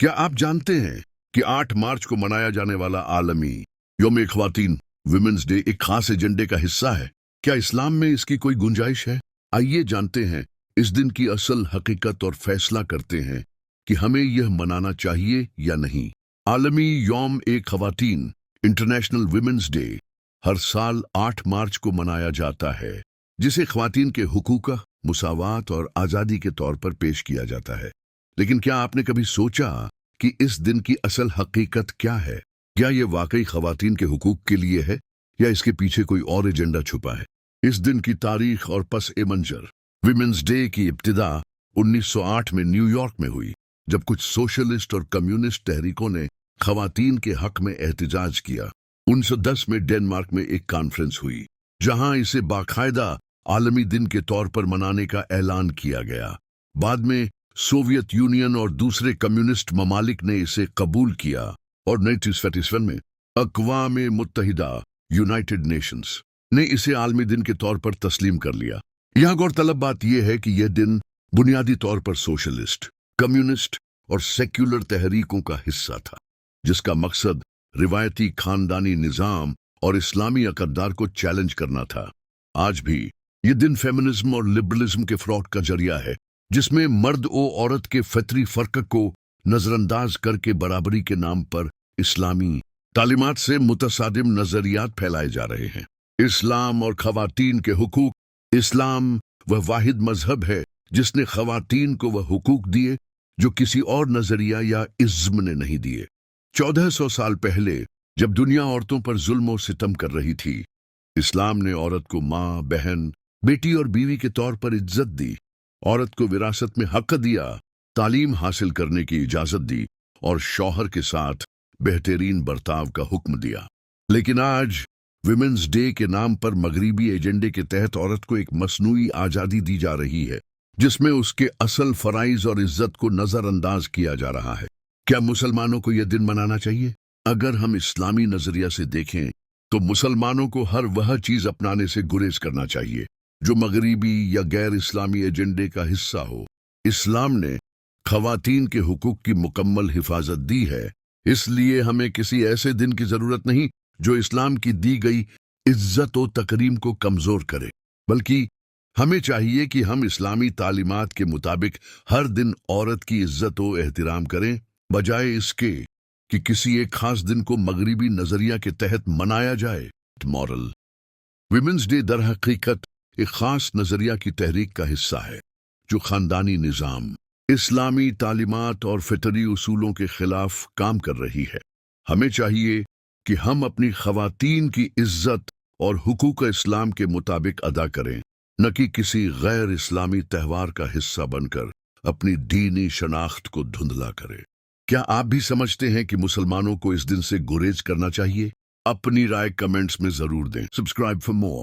क्या आप जानते हैं कि 8 मार्च को मनाया जाने वाला आलमी यौम ख्वातीन वुमेन्स डे एक खास एजेंडे का हिस्सा है? क्या इस्लाम में इसकी कोई गुंजाइश है? आइए जानते हैं इस दिन की असल हकीकत और फैसला करते हैं कि हमें यह मनाना चाहिए या नहीं। आलमी यौम ख्वातीन इंटरनेशनल वुमेन्स डे हर साल 8 मार्च को मनाया जाता है, जिसे ख्वातीन के हुकूक, मुसावात और आज़ादी के तौर पर पेश किया जाता है। लेकिन क्या आपने कभी सोचा कि इस दिन की असल हकीकत क्या है? क्या ये वाकई ख्वातीन के हुकूक के लिए है या इसके पीछे कोई और एजेंडा छुपा है? इस दिन की तारीख और पस ए मंजर। विमेंस डे की इब्तिदा 1908 में न्यूयॉर्क में हुई, जब कुछ सोशलिस्ट और कम्युनिस्ट तहरीकों ने ख्वातीन के हक में एहतजाज किया। 1910 में डेनमार्क में एक कॉन्फ्रेंस हुई, जहां इसे बाकायदा आलमी दिन के तौर पर मनाने का ऐलान किया गया। बाद में सोवियत यूनियन और दूसरे कम्युनिस्ट ममालिक ने इसे कबूल किया और 1947 में अक़वाम मुत्तहिदा यूनाइटेड नेशंस ने इसे आलमी दिन के तौर पर तस्लीम कर लिया। यहाँ गौरतलब बात यह है कि यह दिन बुनियादी तौर पर सोशलिस्ट, कम्युनिस्ट और सेक्युलर तहरीकों का हिस्सा था, जिसका मकसद रिवायती खानदानी निज़ाम और इस्लामी अक़दार को चैलेंज करना था। आज भी यह दिन फेमिनिज्म और लिबरलिज्म के फ्रॉड का जरिया है, जिसमें मर्द और औरत के फितरी फ़र्क को नज़रअंदाज करके बराबरी के नाम पर इस्लामी तालीमात से मुतसादिम नज़रियात फैलाए जा रहे हैं। इस्लाम और ख़वातीन के हुकूक। इस्लाम वह वाहिद मजहब है जिसने ख़वातीन को वह हुकूक दिए जो किसी और नज़रिया या इज़्म ने नहीं दिए। 1400 साल पहले जब दुनिया औरतों पर जुल्म और सितम कर रही थी, इस्लाम ने औरत को माँ, बहन, बेटी और बीवी के तौर पर इज्जत दी, औरत को विरासत में हक दिया, तालीम हासिल करने की इजाज़त दी और शौहर के साथ बेहतरीन बर्ताव का हुक्म दिया। लेकिन आज विमेंस डे के नाम पर मगरिबी एजेंडे के तहत औरत को एक मसनूई आज़ादी दी जा रही है, जिसमें उसके असल फ़राइज़ और इज्जत को नज़रअंदाज किया जा रहा है। क्या मुसलमानों को यह दिन मनाना चाहिए? अगर हम इस्लामी नज़रिया से देखें तो मुसलमानों को हर वह चीज़ अपनाने से गुरेज करना चाहिए जो मगरिबी या गैर इस्लामी एजेंडे का हिस्सा हो। इस्लाम ने ख़वातीन के हुकूक की मुकम्मल हिफाजत दी है, इसलिए हमें किसी ऐसे दिन की ज़रूरत नहीं जो इस्लाम की दी गई इज्जत और तकरीम को कमज़ोर करे, बल्कि हमें चाहिए कि हम इस्लामी तालीमात के मुताबिक हर दिन औरत की इज्जत और एहतराम करें, बजाय इसके कि किसी एक खास दिन को मगरिबी नज़रिया के तहत मनाया जाए। मॉरल विमेंस डे दर हकीकत एक खास नज़रिया की तहरीक का हिस्सा है जो ख़ानदानी निज़ाम, इस्लामी तालीमात और फितरी उसूलों के खिलाफ काम कर रही है। हमें चाहिए कि हम अपनी ख़वातीन की इज्जत और हुकूक इस्लाम के मुताबिक अदा करें, न कि किसी गैर इस्लामी त्यौहार का हिस्सा बनकर अपनी दीनी शनाख्त को धुंधला करें। क्या आप भी समझते हैं कि मुसलमानों को इस दिन से गुरेज करना चाहिए? अपनी राय कमेंट्स में ज़रूर दें। Subscribe for more.